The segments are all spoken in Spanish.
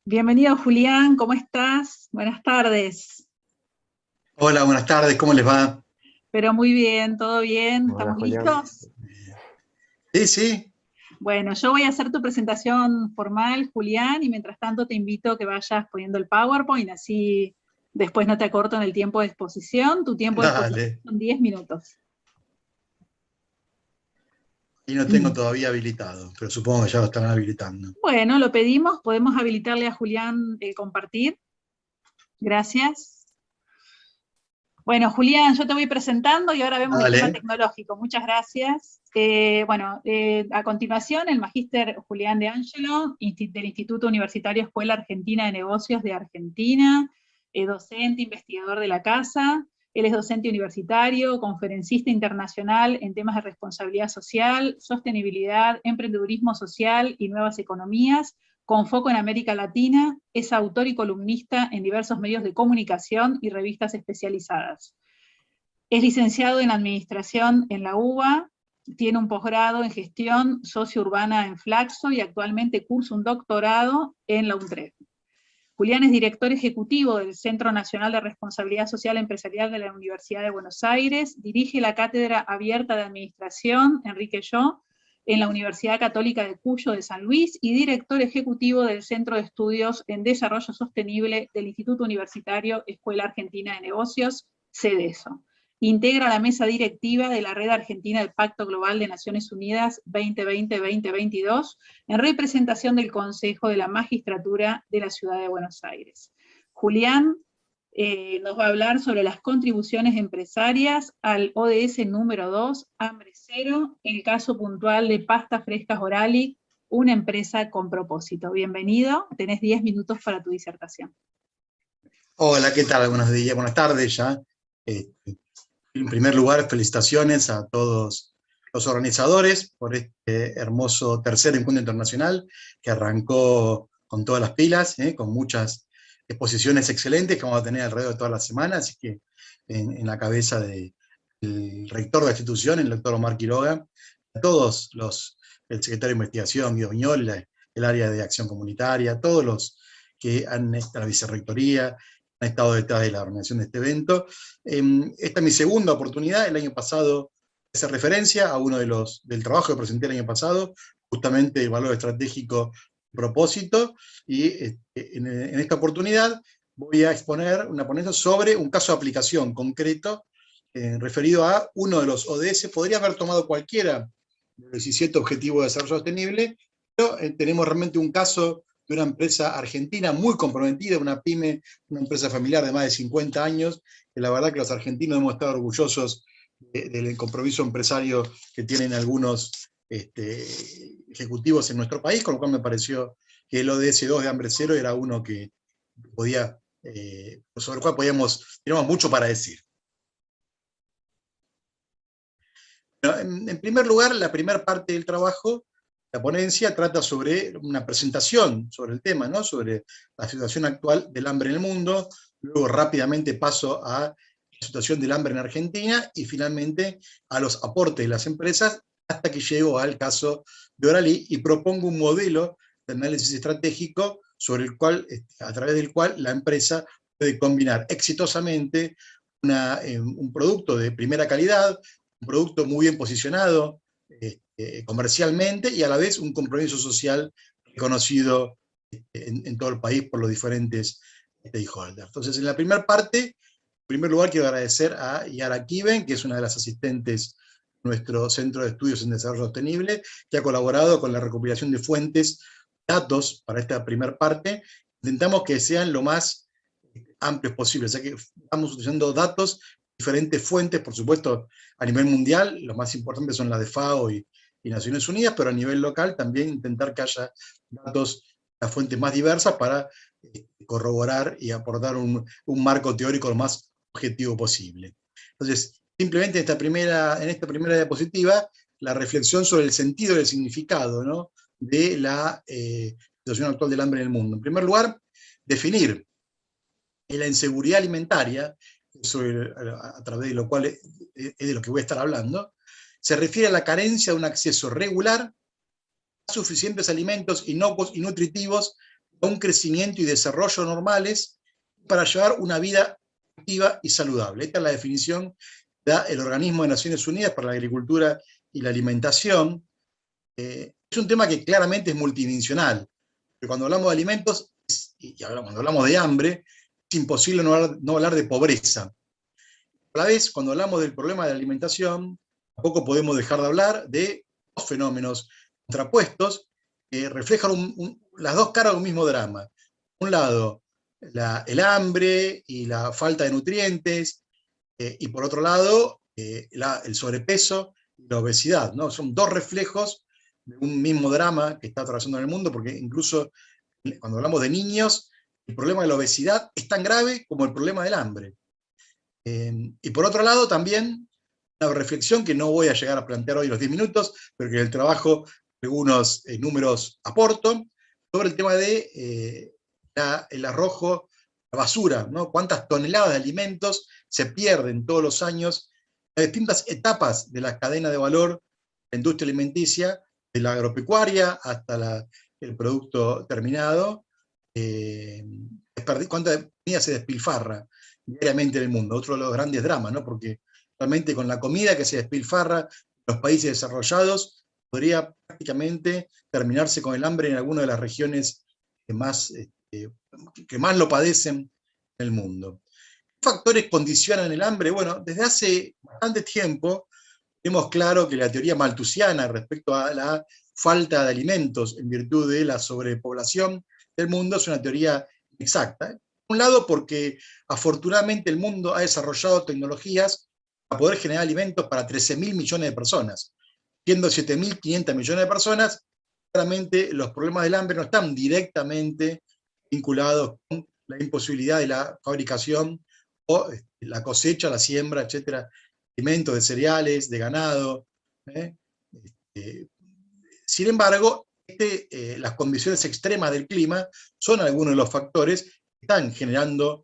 Bienvenido Julián, ¿cómo estás? Buenas tardes. Hola, buenas tardes, ¿cómo les va? Pero muy bien, todo bien, Hola ¿estamos Julián. listos? Sí, sí, Bueno, yo voy a hacer tu presentación formal, Julián, y mientras tanto te invito a que vayas poniendo el PowerPoint, así después no te acorto en el tiempo de exposición. Tu tiempo de exposición dale. son 10 minutos. Y no tengo todavía habilitado, pero supongo que ya lo estarán habilitando. Bueno, lo pedimos, podemos habilitarle a Julián el compartir. Gracias. Bueno, Julián, yo te voy presentando y ahora vemos el tema Dale. tecnológico. Muchas gracias. A continuación, el magíster Julián de Angelo, del Instituto Universitario Escuela Argentina de Negocios de Argentina, docente, investigador de la casa. Él es docente universitario, conferencista internacional en temas de responsabilidad social, sostenibilidad, emprendedurismo social y nuevas economías, con foco en América Latina, es autor y columnista en diversos medios de comunicación y revistas especializadas. Es licenciado en Administración en la UBA, tiene un posgrado en Gestión Socio-Urbana en Flaxo y actualmente cursa un doctorado en la UNTRED. Julián es director ejecutivo del Centro Nacional de Responsabilidad Social Empresarial de la Universidad de Buenos Aires, dirige la Cátedra Abierta de Administración Enrique Yo en la Universidad Católica de Cuyo de San Luis y director ejecutivo del Centro de Estudios en Desarrollo Sostenible del Instituto Universitario Escuela Argentina de Negocios, CEDESO. Integra la mesa directiva de la Red Argentina del Pacto Global de Naciones Unidas 2020-2022 en representación del Consejo de la Magistratura de la Ciudad de Buenos Aires. Julián nos va a hablar sobre las contribuciones empresarias al ODS número 2, Hambre Cero, el caso puntual de Pastas Frescas Orali, una empresa con propósito. Bienvenido, tenés 10 minutos para tu disertación. Hola, ¿qué tal? Buenos días, buenas tardes ya. En primer lugar, felicitaciones a todos los organizadores por este hermoso tercer encuentro internacional que arrancó con todas las pilas, con muchas exposiciones excelentes que vamos a tener alrededor de toda la semana, así que en la cabeza del rector de la institución, el doctor Omar Quiroga, a todos el secretario de Investigación, Guido Viñola, el área de acción comunitaria, todos los que han estado, la vicerrectoría, han estado detrás de la organización de este evento. Esta es mi segunda oportunidad. El año pasado hice referencia a uno del trabajo que presenté el año pasado, justamente el valor estratégico propósito, y en esta oportunidad voy a exponer una ponencia sobre un caso de aplicación concreto referido a uno de los ODS. Podría haber tomado cualquiera de los 17 Objetivos de Desarrollo Sostenible, pero tenemos realmente un caso de una empresa argentina muy comprometida, una pyme, una empresa familiar de más de 50 años, que la verdad que los argentinos hemos estado orgullosos del compromiso empresario que tienen algunos ejecutivos en nuestro país, con lo cual me pareció que el ODS 2 de Hambre Cero era uno que podía, sobre el cual teníamos mucho para decir. Bueno, en primer lugar, la primera parte del trabajo, la ponencia, trata sobre una presentación sobre el tema, ¿no? Sobre la situación actual del hambre en el mundo. Luego rápidamente paso a la situación del hambre en Argentina y finalmente a los aportes de las empresas, hasta que llego al caso de Orali y propongo un modelo de análisis estratégico sobre el cual, a través del cual la empresa puede combinar exitosamente un producto de primera calidad, un producto muy bien posicionado comercialmente, y a la vez un compromiso social reconocido en todo el país por los diferentes stakeholders. Entonces, en la primera parte, en primer lugar quiero agradecer a Yara Kiven, que es una de las asistentes de nuestro Centro de Estudios en Desarrollo Sostenible, que ha colaborado con la recopilación de fuentes, datos para esta primera parte. Intentamos que sean lo más amplios posible, o sea que estamos utilizando datos, diferentes fuentes, por supuesto, a nivel mundial. Los más importantes son las de FAO y Naciones Unidas, pero a nivel local también intentar que haya datos, las fuentes más diversas, para corroborar y aportar un marco teórico lo más objetivo posible. Entonces, simplemente en esta primera diapositiva, la reflexión sobre el sentido y el significado, ¿no?, de la situación actual del hambre en el mundo. En primer lugar, definir la inseguridad alimentaria, a través de lo cual es de lo que voy a estar hablando, se refiere a la carencia de un acceso regular a suficientes alimentos inocuos y nutritivos a un crecimiento y desarrollo normales para llevar una vida activa y saludable. Esta es la definición que da el Organismo de Naciones Unidas para la Agricultura y la Alimentación. Es un tema que claramente es multidimensional, pero cuando hablamos de alimentos, cuando hablamos de hambre, es imposible no hablar de pobreza. A la vez, cuando hablamos del problema de la alimentación, tampoco podemos dejar de hablar de dos fenómenos contrapuestos que reflejan las dos caras de un mismo drama. Por un lado, el hambre y la falta de nutrientes, y por otro lado, el sobrepeso y la obesidad, ¿no? Son dos reflejos de un mismo drama que está atravesando en el mundo, porque incluso cuando hablamos de niños, el problema de la obesidad es tan grave como el problema del hambre. Y por otro lado también, una reflexión que no voy a llegar a plantear hoy en los 10 minutos, pero que en el trabajo algunos números aporto, sobre el tema de el arrojo, la basura, ¿no? Cuántas toneladas de alimentos se pierden todos los años en distintas etapas de la cadena de valor de la industria alimenticia, de la agropecuaria hasta el producto terminado. ¿Cuánta comida se despilfarra diariamente en el mundo? Otro de los grandes dramas, ¿no? Porque realmente con la comida que se despilfarra en los países desarrollados, podría prácticamente terminarse con el hambre en alguna de las regiones que más lo padecen en el mundo. ¿Qué factores condicionan el hambre? Bueno, desde hace bastante tiempo tenemos claro que la teoría malthusiana respecto a la falta de alimentos en virtud de la sobrepoblación del mundo es una teoría exacta. Por un lado, porque afortunadamente el mundo ha desarrollado tecnologías para poder generar alimentos para 13.000 millones de personas. Siendo 7.500 millones de personas, claramente los problemas del hambre no están directamente vinculados con la imposibilidad de la fabricación o la cosecha, la siembra, etcétera, alimentos de cereales, de ganado. Sin embargo, las condiciones extremas del clima son algunos de los factores que están generando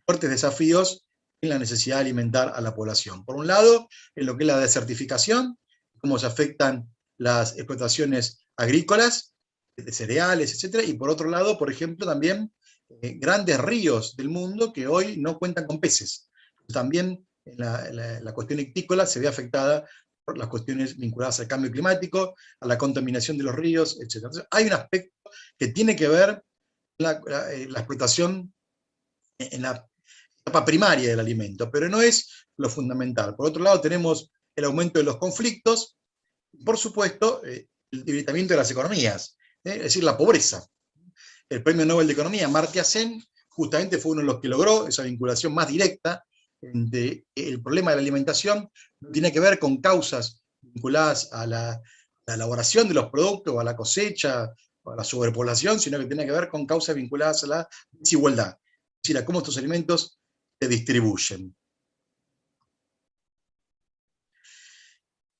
fuertes desafíos en la necesidad de alimentar a la población. Por un lado, en lo que es la desertificación, cómo se afectan las explotaciones agrícolas, de cereales, etcétera, y por otro lado, por ejemplo, también grandes ríos del mundo que hoy no cuentan con peces. También la cuestión ictícola se ve afectada por las cuestiones vinculadas al cambio climático, a la contaminación de los ríos, etc. Entonces, hay un aspecto que tiene que ver con la explotación en la etapa primaria del alimento, pero no es lo fundamental. Por otro lado, tenemos el aumento de los conflictos, y por supuesto, el debilitamiento de las economías, es decir, la pobreza. El Premio Nobel de Economía, Amartya Sen, justamente fue uno de los que logró esa vinculación más directa entre el problema de la alimentación. No tiene que ver con causas vinculadas a la elaboración de los productos, o a la cosecha, o a la sobrepoblación, sino que tiene que ver con causas vinculadas a la desigualdad, es decir, a cómo estos alimentos se distribuyen.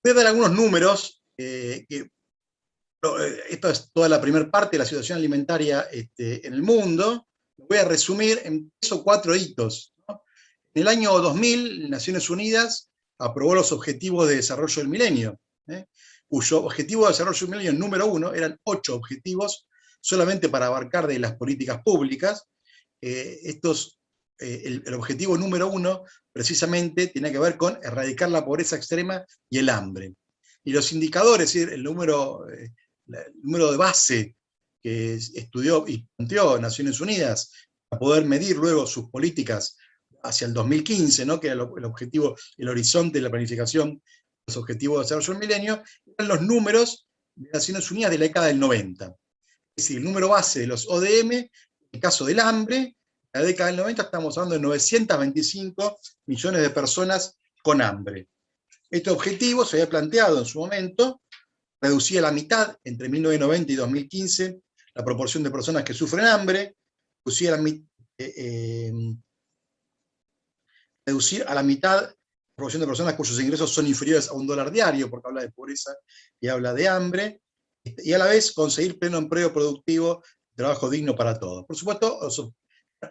Voy a dar algunos números, esto es toda la primera parte de la situación alimentaria en el mundo. Lo voy a resumir en 3 o 4 hitos, ¿no? En el año 2000, Naciones Unidas aprobó los Objetivos de Desarrollo del Milenio, cuyo objetivo de desarrollo del milenio número 1 eran 8 objetivos, solamente para abarcar de las políticas públicas. El objetivo número 1 precisamente tiene que ver con erradicar la pobreza extrema y el hambre. Y los indicadores, es decir, el número de base que estudió y planteó Naciones Unidas para poder medir luego sus políticas hacia el 2015, ¿no? Que era el objetivo, el horizonte de la planificación de los objetivos de desarrollo del milenio, eran los números de Naciones Unidas de la década del 90. Es decir, el número base de los ODM, en el caso del hambre, en la década del 90 estamos hablando de 925 millones de personas con hambre. Este objetivo se había planteado en su momento, reducir a la mitad, entre 1990 y 2015, la proporción de personas que sufren hambre, reducir a la mitad la proporción de personas cuyos ingresos son inferiores a $1 diario, porque habla de pobreza y habla de hambre, y a la vez conseguir pleno empleo productivo, trabajo digno para todos. Por supuesto, esos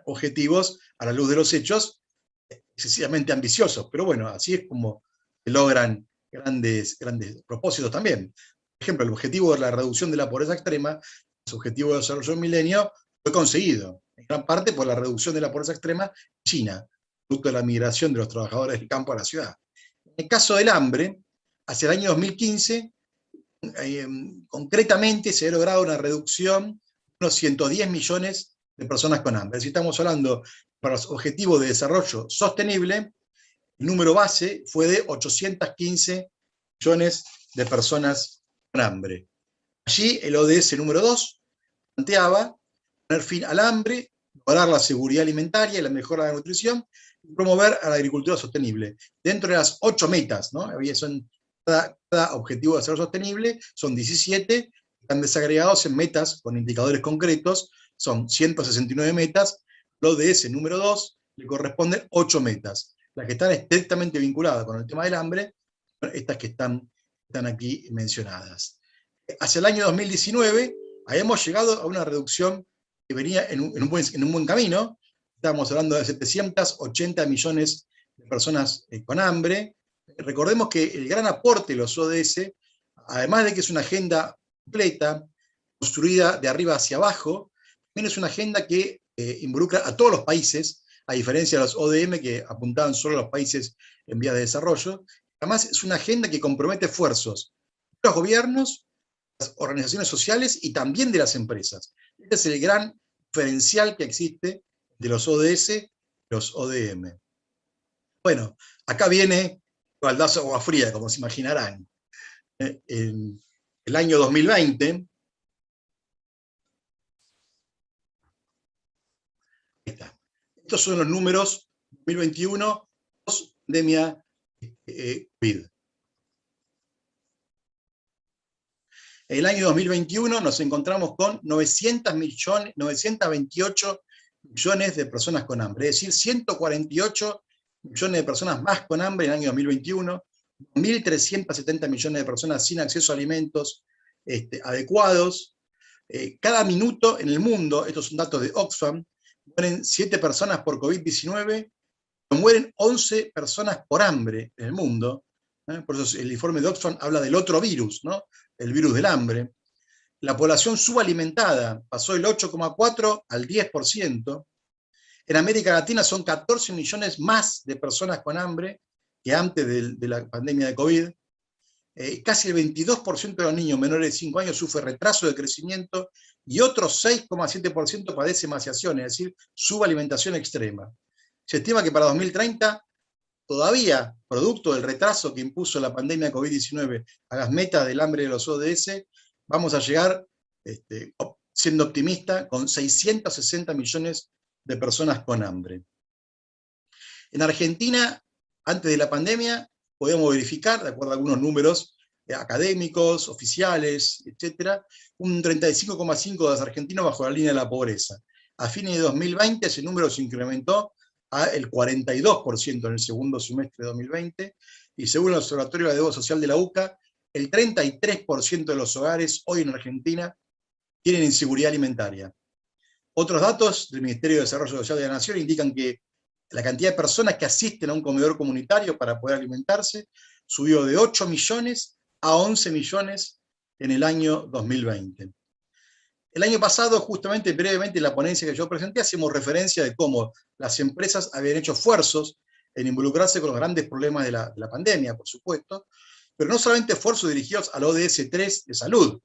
objetivos, a la luz de los hechos, excesivamente ambiciosos, pero bueno, así es como se logran grandes propósitos también. Por ejemplo, el objetivo de la reducción de la pobreza extrema, los objetivos de desarrollo del milenio, fue conseguido, en gran parte por la reducción de la pobreza extrema en China, producto de la migración de los trabajadores del campo a la ciudad. En el caso del hambre, hacia el año 2015, concretamente se ha logrado una reducción de unos 110 millones de personas con hambre. Si estamos hablando para los objetivos de desarrollo sostenible, el número base fue de 815 millones de personas con hambre. Allí el ODS número 2 planteaba poner fin al hambre, lograr la seguridad alimentaria y la mejora de la nutrición, y promover a la agricultura sostenible. Dentro de las 8 metas, ¿no? Son cada objetivo de desarrollo sostenible, son 17, están desagregados en metas con indicadores concretos, son 169 metas, el ODS número 2 le corresponden 8 metas. Las que están estrictamente vinculadas con el tema del hambre, estas que están aquí mencionadas. Hacia el año 2019, habíamos llegado a una reducción que venía en un buen camino. Estábamos hablando de 780 millones de personas con hambre. Recordemos que el gran aporte de los ODS, además de que es una agenda completa, construida de arriba hacia abajo, también es una agenda que involucra a todos los países, a diferencia de los ODM que apuntaban solo a los países en vías de desarrollo. Además es una agenda que compromete esfuerzos de los gobiernos, las organizaciones sociales y también de las empresas. Este es el gran diferencial que existe de los ODS y los ODM. Bueno, acá viene baldazo de agua fría, como se imaginarán. En el año 2020, ahí está. Estos son los números 2021 post pandemia COVID. En el año 2021 nos encontramos con 928 millones de personas con hambre, es decir, 148 millones de personas más con hambre en el año 2021, 1.370 millones de personas sin acceso a alimentos adecuados. Cada minuto en el mundo, estos son datos de Oxfam, mueren 7 personas por COVID-19, mueren 11 personas por hambre en el mundo. Por eso el informe de Oxfam habla del otro virus, ¿no? El virus del hambre. La población subalimentada pasó del 8,4 al 10%. En América Latina son 14 millones más de personas con hambre que antes de la pandemia de COVID. Casi el 22% de los niños menores de 5 años sufre retraso de crecimiento y otro 6,7% padece emaciación, es decir, subalimentación extrema. Se estima que para 2030, todavía, producto del retraso que impuso la pandemia COVID-19 a las metas del hambre de los ODS, vamos a llegar, siendo optimista, con 660 millones de personas con hambre. En Argentina, antes de la pandemia, podemos verificar, de acuerdo a algunos números académicos, oficiales, etc., un 35,5% de los argentinos bajo la línea de la pobreza. A fines de 2020 ese número se incrementó al 42% en el segundo semestre de 2020, y según el Observatorio de la Deuda Social de la UCA, el 33% de los hogares hoy en Argentina tienen inseguridad alimentaria. Otros datos del Ministerio de Desarrollo Social de la Nación indican que la cantidad de personas que asisten a un comedor comunitario para poder alimentarse subió de 8 millones a 11 millones en el año 2020. El año pasado, justamente, brevemente, en la ponencia que yo presenté, hacemos referencia de cómo las empresas habían hecho esfuerzos en involucrarse con los grandes problemas de la pandemia, por supuesto, pero no solamente esfuerzos dirigidos al ODS 3 de salud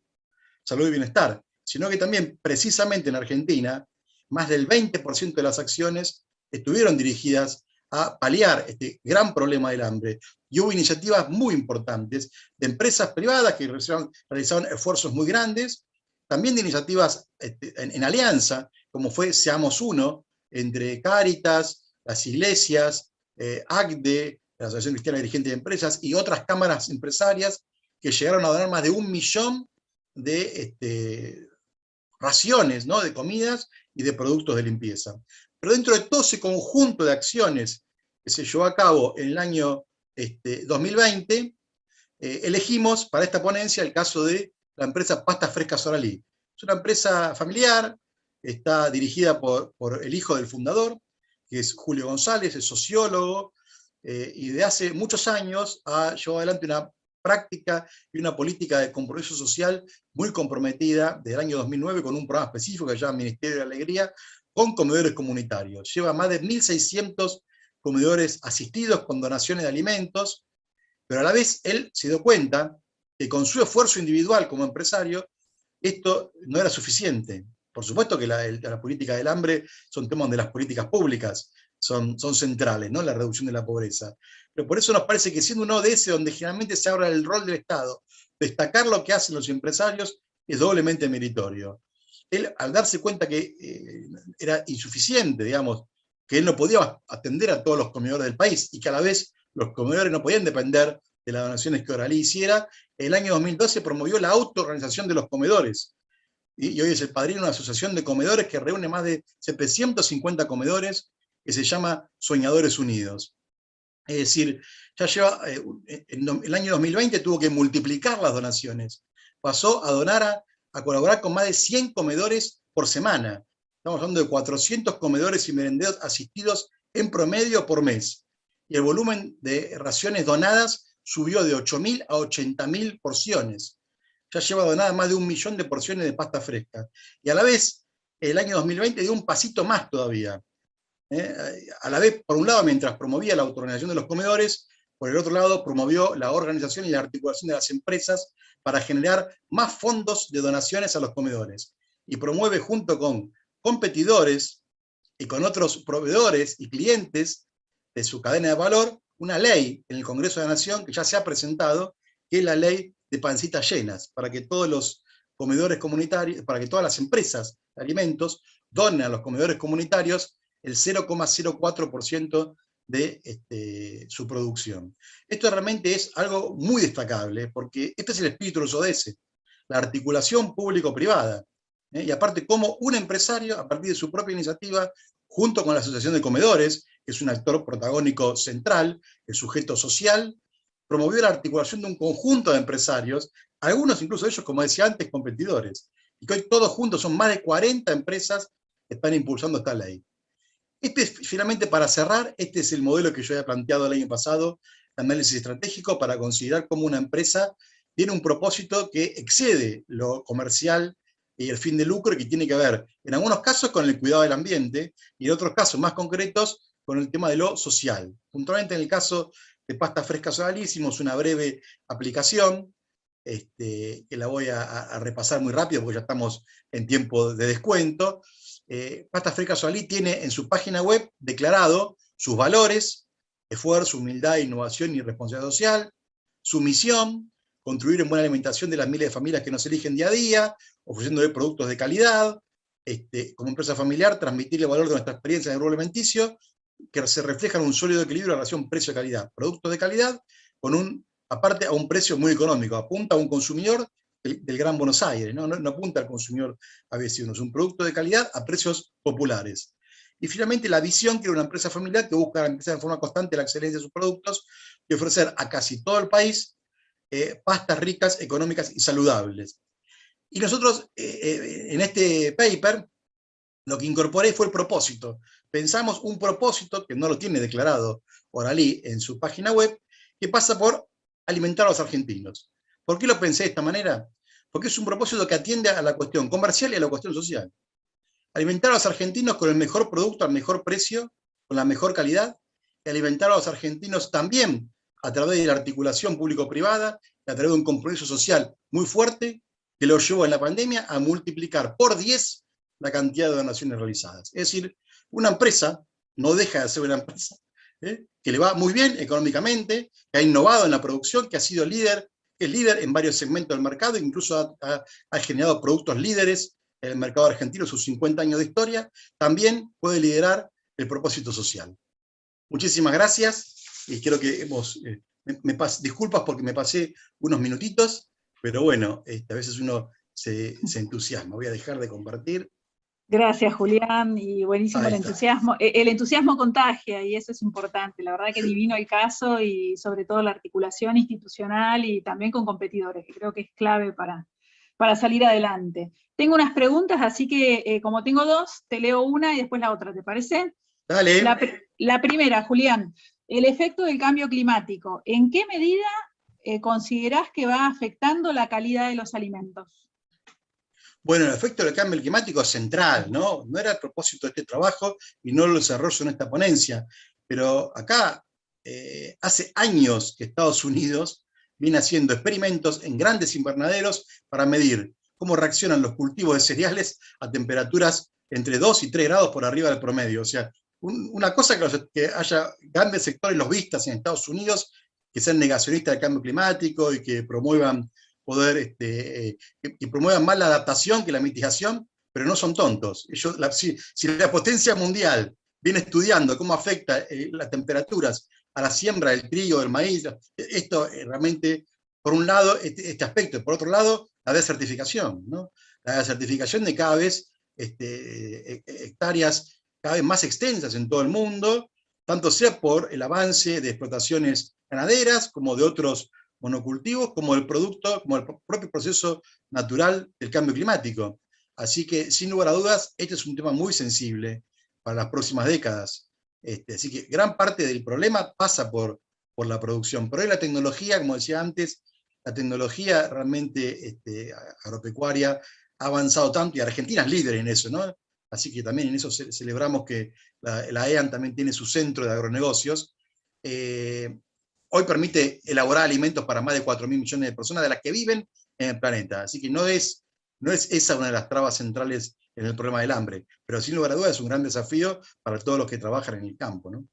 y bienestar, sino que también, precisamente en Argentina, más del 20% de las acciones estuvieron dirigidas a paliar este gran problema del hambre. Y hubo iniciativas muy importantes de empresas privadas que realizaron esfuerzos muy grandes, también de iniciativas en alianza, como fue Seamos Uno, entre Cáritas, las iglesias, ACDE, la Asociación Cristiana de Dirigentes de Empresas, y otras cámaras empresarias que llegaron a donar más de 1 millón de raciones, ¿no?, de comidas y de productos de limpieza. Pero dentro de todo ese conjunto de acciones que se llevó a cabo en el año 2020, elegimos para esta ponencia el caso de la empresa Pastas Frescas Oralí. Es una empresa familiar, está dirigida por el hijo del fundador, que es Julio González, es sociólogo, y de hace muchos años ha llevado adelante una práctica y una política de compromiso social muy comprometida desde el año 2009 con un programa específico que se llama Ministerio de la Alegría, con comedores comunitarios. Lleva más de 1.600 comedores asistidos con donaciones de alimentos, pero a la vez él se dio cuenta que con su esfuerzo individual como empresario, esto no era suficiente. Por supuesto que la política del hambre son temas donde las políticas públicas son centrales, ¿no? La reducción de la pobreza. Pero por eso nos parece que siendo un ODS donde generalmente se habla del rol del Estado, destacar lo que hacen los empresarios es doblemente meritorio. Él, al darse cuenta que era insuficiente, digamos, que él no podía atender a todos los comedores del país y que a la vez los comedores no podían depender de las donaciones que Oralí hiciera, el año 2012 promovió la autoorganización de los comedores. Y hoy es el padrino de una asociación de comedores que reúne más de 750 comedores, que se llama Soñadores Unidos. Es decir, ya lleva, en el año 2020 tuvo que multiplicar las donaciones. Pasó a donar, a colaborar con más de 100 comedores por semana. Estamos hablando de 400 comedores y merenderos asistidos en promedio por mes. Y el volumen de raciones donadas subió de 8.000 a 80.000 porciones. Ya lleva donadas más de 1 millón de porciones de pasta fresca. Y a la vez, el año 2020 dio un pasito más todavía. A la vez, por un lado, mientras promovía la autoorganización de los comedores, por el otro lado, promovió la organización y la articulación de las empresas para generar más fondos de donaciones a los comedores. Y promueve junto con competidores y con otros proveedores y clientes de su cadena de valor, una ley en el Congreso de la Nación que ya se ha presentado, que es la ley de pancitas llenas, para que todos los comedores comunitarios, para que todas las empresas de alimentos donen a los comedores comunitarios el 0,04% de su producción. Esto realmente es algo muy destacable, porque este es el espíritu de los ODS, la articulación público-privada, y aparte como un empresario, a partir de su propia iniciativa, junto con la Asociación de Comedores, que es un actor protagónico central, el sujeto social, promovió la articulación de un conjunto de empresarios, algunos incluso ellos, como decía antes, competidores, y que hoy todos juntos son más de 40 empresas que están impulsando esta ley. Finalmente, para cerrar, este es el modelo que yo había planteado el año pasado, análisis estratégico, para considerar cómo una empresa tiene un propósito que excede lo comercial y el fin de lucro, y que tiene que ver, en algunos casos, con el cuidado del ambiente, y en otros casos más concretos, con el tema de lo social. Puntualmente en el caso de Pasta Fresca Oralí hicimos una breve aplicación, que la voy a repasar muy rápido porque ya estamos en tiempo de descuento. Pasta Fresca Oralí tiene en su página web declarado sus valores: esfuerzo, humildad, innovación y responsabilidad social; su misión: contribuir en buena alimentación de las miles de familias que nos eligen día a día, ofreciéndole productos de calidad; como empresa familiar, transmitirle el valor de nuestra experiencia en el rubro alimenticio, que se refleja en un sólido equilibrio en relación precio-calidad. Productos de calidad, aparte a un precio muy económico, apunta a un consumidor del Gran Buenos Aires, no apunta al consumidor avecino, es un producto de calidad a precios populares. Y finalmente la visión, que era una empresa familiar que busca garantizar de forma constante la excelencia de sus productos y ofrecer a casi todo el país pastas ricas, económicas y saludables. Y nosotros en este paper lo que incorporé fue el propósito. Pensamos un propósito que no lo tiene declarado Oralí en su página web, que pasa por alimentar a los argentinos. ¿Por qué lo pensé de esta manera? Porque es un propósito que atiende a la cuestión comercial y a la cuestión social. Alimentar a los argentinos con el mejor producto al mejor precio, con la mejor calidad, y alimentar a los argentinos también a través de la articulación público-privada, y a través de un compromiso social muy fuerte, que lo llevó en la pandemia a multiplicar por 10 la cantidad de donaciones realizadas. Es decir, una empresa no deja de ser una empresa, que le va muy bien económicamente, que ha innovado en la producción, que ha sido líder, que es líder en varios segmentos del mercado, incluso ha generado productos líderes en el mercado argentino, sus 50 años de historia, también puede liderar el propósito social. Muchísimas gracias, y creo que disculpas porque me pasé unos minutitos, pero bueno, a veces uno se entusiasma. Voy a dejar de compartir. Gracias, Julián, y buenísimo el entusiasmo. El entusiasmo contagia, y eso es importante. La verdad que divino el caso, y sobre todo la articulación institucional y también con competidores, que creo que es clave para salir adelante. Tengo unas preguntas, así que como tengo dos, te leo una y después la otra, ¿te parece? Dale. La primera, Julián, el efecto del cambio climático. ¿En qué medida considerás que va afectando la calidad de los alimentos? Bueno, el efecto del cambio climático es central, ¿no? No era el propósito de este trabajo y no lo desarrollo en esta ponencia, pero acá hace años que Estados Unidos viene haciendo experimentos en grandes invernaderos para medir cómo reaccionan los cultivos de cereales a temperaturas entre 2 y 3 grados por arriba del promedio. O sea, una cosa que haya grandes sectores lobistas en Estados Unidos que sean negacionistas del cambio climático y que promuevan que promuevan más la adaptación que la mitigación, pero no son tontos. Si la potencia mundial viene estudiando cómo afecta las temperaturas a la siembra del trigo, del maíz, esto realmente, por un lado, este aspecto, y por otro lado, la desertificación, ¿no? La desertificación de cada vez hectáreas cada vez más extensas en todo el mundo, tanto sea por el avance de explotaciones ganaderas, como de otros monocultivos, como el propio proceso natural del cambio climático. Así que, sin lugar a dudas, este es un tema muy sensible para las próximas décadas. Así que gran parte del problema pasa por la producción. Pero hoy la tecnología, como decía antes, la tecnología realmente agropecuaria ha avanzado tanto, y Argentina es líder en eso, ¿no? Así que también en eso celebramos que la EAN también tiene su centro de agronegocios. Hoy permite elaborar alimentos para más de 4.000 millones de personas de las que viven en el planeta. Así que no es esa una de las trabas centrales en el problema del hambre, pero sin lugar a dudas es un gran desafío para todos los que trabajan en el campo, ¿no?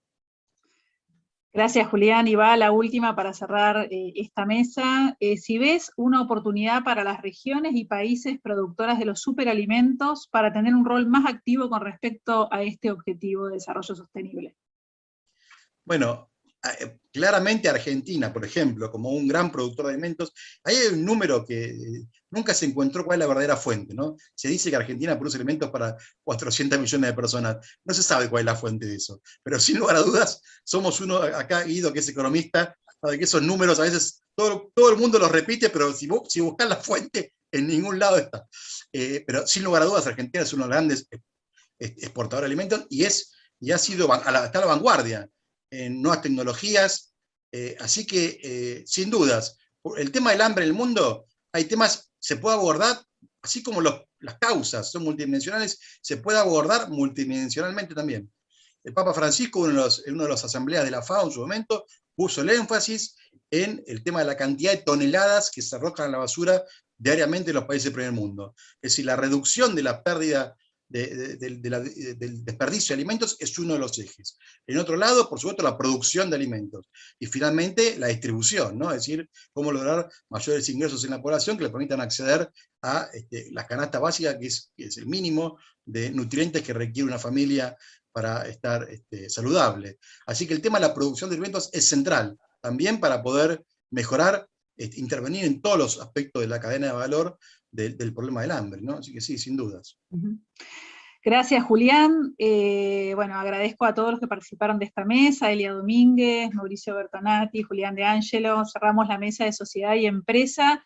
Gracias, Julián. Y va la última para cerrar esta mesa. Si ves una oportunidad para las regiones y países productoras de los superalimentos para tener un rol más activo con respecto a este objetivo de desarrollo sostenible. Bueno, claramente Argentina, por ejemplo, como un gran productor de alimentos, ahí hay un número que nunca se encontró cuál es la verdadera fuente, ¿no? Se dice que Argentina produce alimentos para 400 millones de personas, no se sabe cuál es la fuente de eso, pero sin lugar a dudas, somos uno, acá Guido, que es economista, sabe que esos números a veces todo el mundo los repite, pero si buscas la fuente, en ningún lado está. Pero sin lugar a dudas, Argentina es uno de los grandes exportadores de alimentos y ha sido, está a la vanguardia en nuevas tecnologías, así que sin dudas, el tema del hambre en el mundo, hay temas, se puede abordar, así como las causas son multidimensionales, se puede abordar multidimensionalmente también. El Papa Francisco, en una de las asambleas de la FAO en su momento, puso el énfasis en el tema de la cantidad de toneladas que se arrojan a la basura diariamente en los países del primer mundo. Es decir, la reducción de la pérdida del desperdicio de alimentos es uno de los ejes. En otro lado, por supuesto, la producción de alimentos. Y finalmente, la distribución, ¿no? Es decir, cómo lograr mayores ingresos en la población que le permitan acceder a la canasta básica, que es el mínimo de nutrientes que requiere una familia para estar saludable. Así que el tema de la producción de alimentos es central, también para poder mejorar, intervenir en todos los aspectos de la cadena de valor del problema del hambre, ¿no? Así que sí, sin dudas. Gracias, Julián. Bueno, agradezco a todos los que participaron de esta mesa, Elia Domínguez, Mauricio Bertonati, Julián De Angelo. Cerramos la mesa de Sociedad y Empresa.